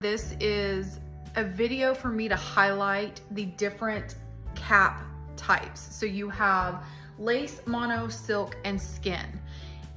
This is a video for me to highlight the different cap types. So you have lace, mono, silk, and skin.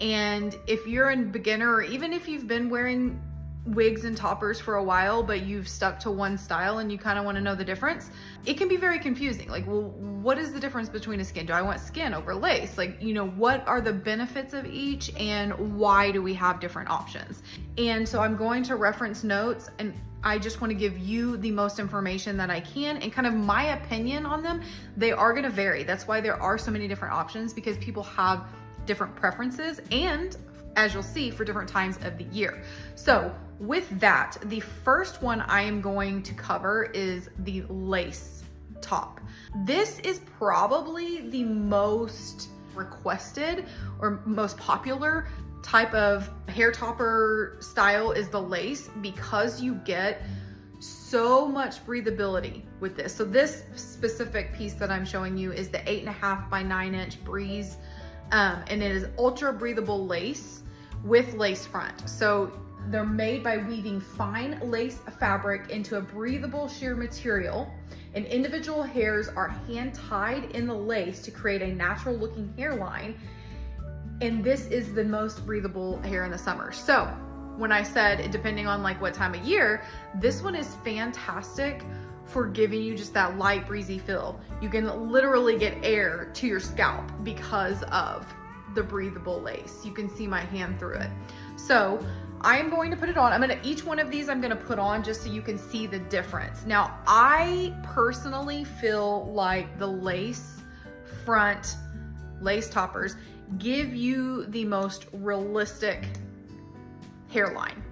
And if you're a beginner, or even if you've been wearing wigs and toppers for a while, but you've stuck to one style and you kind of want to know the difference, it can be very confusing. Like, well, what is the difference between a skin? Do I want skin over lace? Like, you know, what are the benefits of each and why do we have different options? And so I'm going to reference notes, and I just want to give you the most information that I can and kind of my opinion on them. They are going to vary. That's why there are so many different options, because people have different preferences and, as you'll see, for different times of the year. So with that, the first one I am going to cover is the lace top. This is probably the most requested or most popular type of hair topper style, is the lace, because you get so much breathability with this. So this specific piece that I'm showing you is the 8.5 by 9 inch breeze, and it is ultra breathable lace with lace front. So they're made by weaving fine lace fabric into a breathable sheer material, and individual hairs are hand tied in the lace to create a natural looking hairline. And this is the most breathable hair in the summer. So when I said, depending on like what time of year, this one is fantastic for giving you just that light breezy feel. You can literally get air to your scalp because of the breathable lace. You can see my hand through it. So I am going to put it on. Each one of these I'm gonna put on just so you can see the difference. Now, I personally feel like the lace front lace toppers give you the most realistic hairline.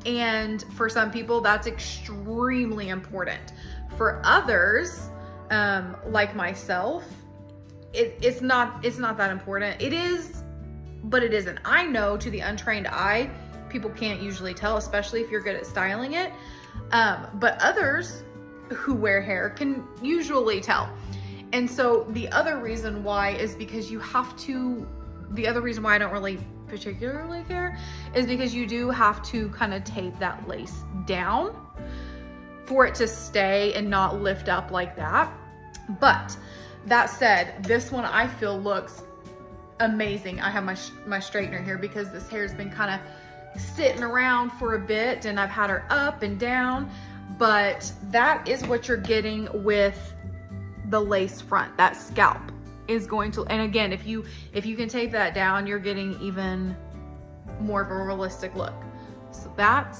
And for some people, that's extremely important. For others, like myself, it's not that important. It is, but it isn't. I know to the untrained eye, people can't usually tell, especially if you're good at styling it. But others who wear hair can usually tell. And so the other reason why is because you have to, the other reason why I don't really particularly care is because you do have to kind of tape that lace down for it to stay and not lift up like that. But that said, this one I feel looks amazing. I have my straightener here because this hair's been kind of sitting around for a bit and I've had her up and down, but that is what you're getting with the lace front. That scalp is going to, and again, if you can tape that down, you're getting even more of a realistic look. So that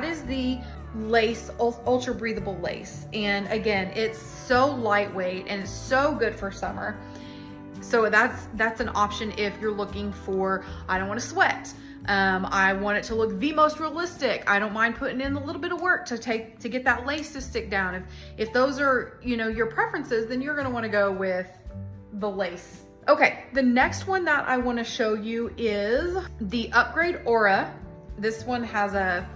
is the lace, ultra breathable lace. And again, it's so lightweight and it's so good for summer. So that's an option if you're looking for, I don't want to sweat. I want it to look the most realistic. I don't mind putting in a little bit of work to get that lace to stick down. If those are, you know, your preferences, then you're going to want to go with the lace. Okay, the next one that I want to show you is the Upgrade Aura. This one has a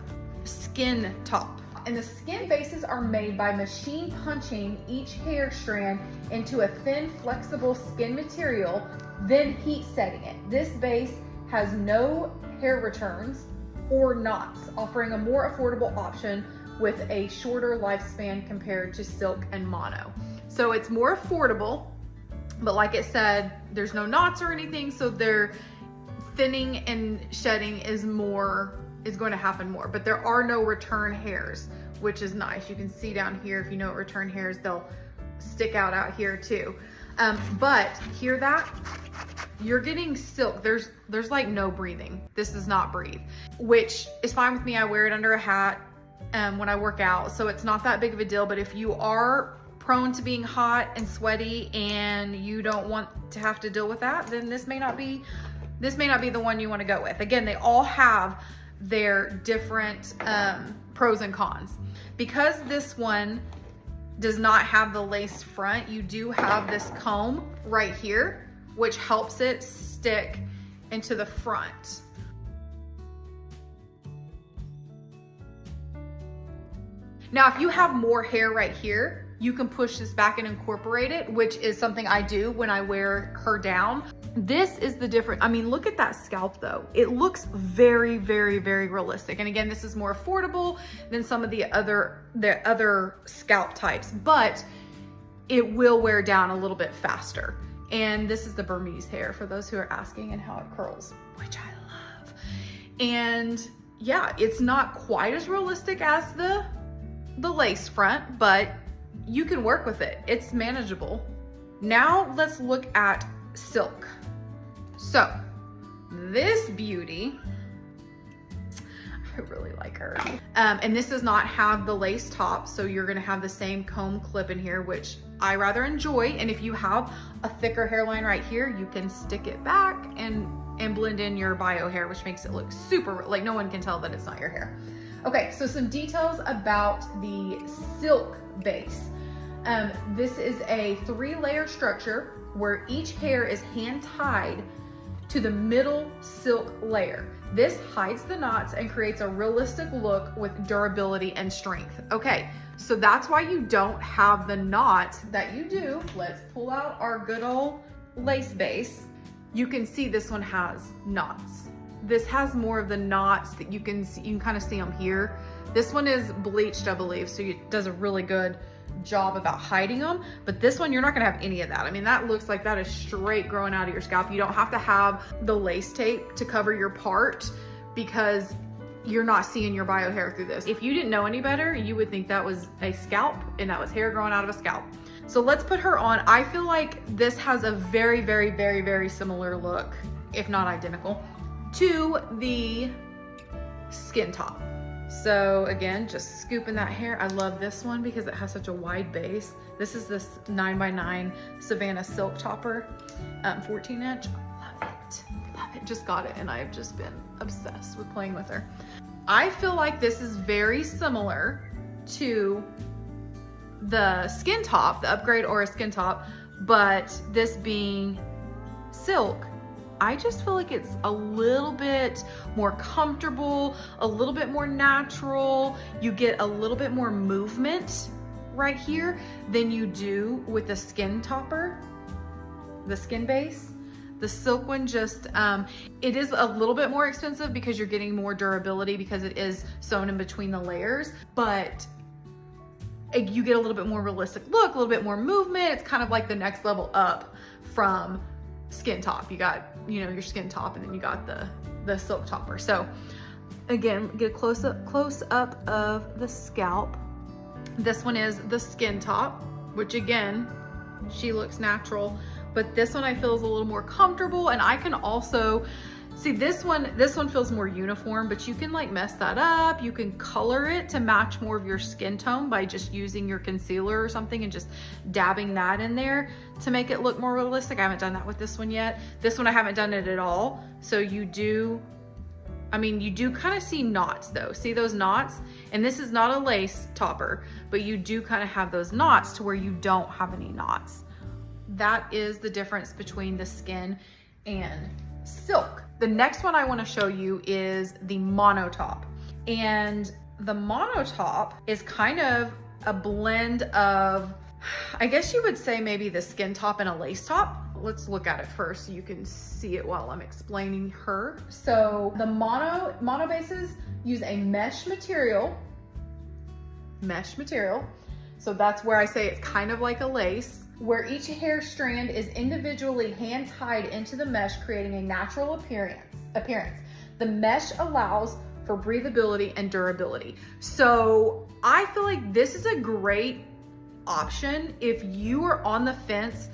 skin top, and the skin bases are made by machine punching each hair strand into a thin, flexible skin material, then heat setting it. This base has no hair returns or knots, offering a more affordable option with a shorter lifespan compared to silk and mono. So it's more affordable, but like it said, there's no knots or anything, so their thinning and shedding is going to happen more, but there are no return hairs, which is nice. You can see down here, if you know what return hairs, they'll stick out here too. But hear that? You're getting silk. There's like no breathing. This does not breathe, which is fine with me. I wear it under a hat when I work out, so it's not that big of a deal. But if you are prone to being hot and sweaty and you don't want to have to deal with that, then this may not be the one you want to go with. Again, they all have their different pros and cons. Because this one does not have the lace front, you do have this comb right here, which helps it stick into the front. Now, if you have more hair right here, you can push this back and incorporate it, which is something I do when I wear her down. This is the different, I mean, look at that scalp though. It looks very, very, very realistic. And again, this is more affordable than some of the other scalp types, but it will wear down a little bit faster. And this is the Burmese hair for those who are asking, and how it curls, which I love. And yeah, it's not quite as realistic as the lace front, but you can work with it. It's manageable. Now let's look at silk. So this beauty, I really like her. And this does not have the lace top, so you're gonna have the same comb clip in here, which I rather enjoy. And if you have a thicker hairline right here, you can stick it back and blend in your bio hair, which makes it look super, like no one can tell that it's not your hair. Okay, so some details about the silk base. This is a 3-layer structure where each hair is hand tied to the middle silk layer. This hides the knots and creates a realistic look with durability and strength. Okay, so that's why you don't have the knots that you do. Let's pull out our good old lace base. You can see this one has knots. This has more of the knots that you can see, you can kind of see them here. This one is bleached, I believe, so it does a really good job about hiding them, but this one you're not gonna have any of that. I mean, that looks like that is straight growing out of your scalp. You don't have to have the lace tape to cover your part because you're not seeing your bio hair through this. If you didn't know any better, you would think that was a scalp and that was hair growing out of a scalp. So let's put her on. I feel like this has a very, very, very, very similar look, if not identical, to the skin top. So again, just scooping that hair. I love this one because it has such a wide base. This is this 9x9 Savannah silk topper, 14 inch. Love it, love it. Just got it and I've just been obsessed with playing with her. I feel like this is very similar to the skin top, the Upgrade Aura skin top, but this being silk, I just feel like it's a little bit more comfortable, a little bit more natural. You get a little bit more movement right here than you do with the skin topper, the skin base. The silk one just, it is a little bit more expensive because you're getting more durability because it is sewn in between the layers, but you get a little bit more realistic look, a little bit more movement. It's kind of like the next level up from skin top. You got, you know, your skin top, and then you got the silk topper. So again, get a close up of the scalp. This one is the skin top, which again, she looks natural, but this one I feel is a little more comfortable. And I can also see this one feels more uniform, but you can like mess that up. You can color it to match more of your skin tone by just using your concealer or something and just dabbing that in there to make it look more realistic. I haven't done that with this one yet. This one I haven't done it at all. So you do, I mean, you do kind of see knots though. See those knots? And this is not a lace topper, but you do kind of have those knots to where you don't have any knots. That is the difference between the skin and silk. The next one I want to show you is the Monotop. And the Monotop is kind of a blend of, I guess you would say maybe the skin top and a lace top. Let's look at it first so you can see it while I'm explaining her. So the mono bases use a mesh material. So that's where I say it's kind of like a lace, where each hair strand is individually hand tied into the mesh, creating a natural appearance. The mesh allows for breathability and durability. So I feel like this is a great option if you are on the fence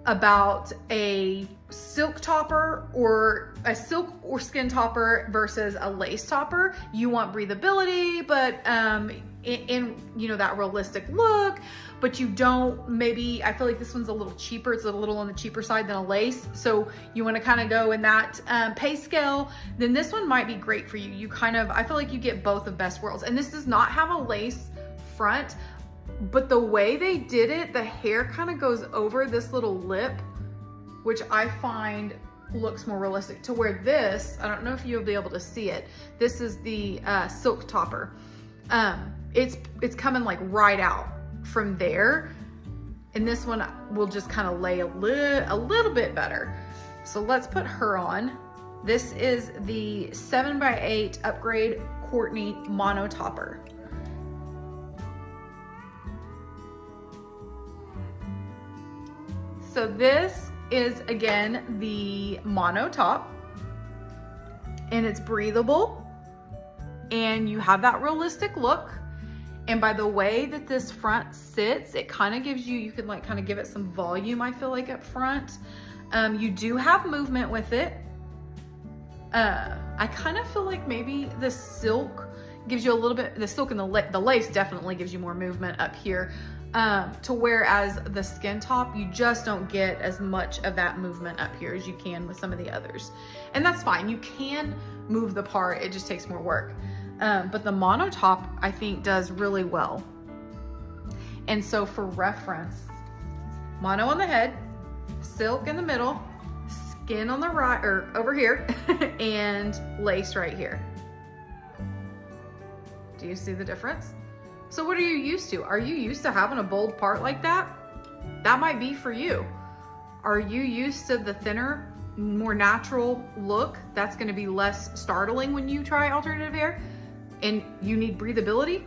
about a silk topper or a silk or skin topper versus a lace topper. You want breathability, but in you know, that realistic look, but you don't, maybe, I feel like this one's a little cheaper. It's a little on the cheaper side than a lace. So you want to kind of go in that pay scale, then this one might be great for you. You kind of, I feel like you get both of best worlds. And this does not have a lace front, but the way they did it, the hair kind of goes over this little lip, which I find looks more realistic, to where this, I don't know if you'll be able to see it. This is the silk topper. It's coming like right out from there. And this one will just kind of lay a little bit better. So let's put her on. This is the 7x8 Upgrade Courtney Monotopper. So this is, again, the Monotop, and it's breathable, and you have that realistic look. And by the way that this front sits, it kind of gives you, you can like kind of give it some volume, I feel like, up front. You do have movement with it. I kind of feel like maybe the silk gives you a little bit, the silk and the lace definitely gives you more movement up here. To whereas the skin top, you just don't get as much of that movement up here as you can with some of the others. And that's fine. You can move the part, it just takes more work. But the Monotop, I think, does really well. And so for reference, mono on the head, silk in the middle, skin on the right, or over here, and lace right here. Do you see the difference? So what are you used to? Are you used to having a bold part like that? That might be for you. Are you used to the thinner, more natural look? That's gonna be less startling when you try alternative hair, and you need breathability?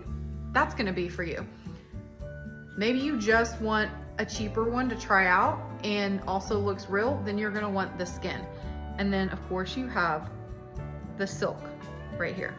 That's gonna be for you. Maybe you just want a cheaper one to try out and also looks real, then you're gonna want the skin. And then of course you have the silk right here.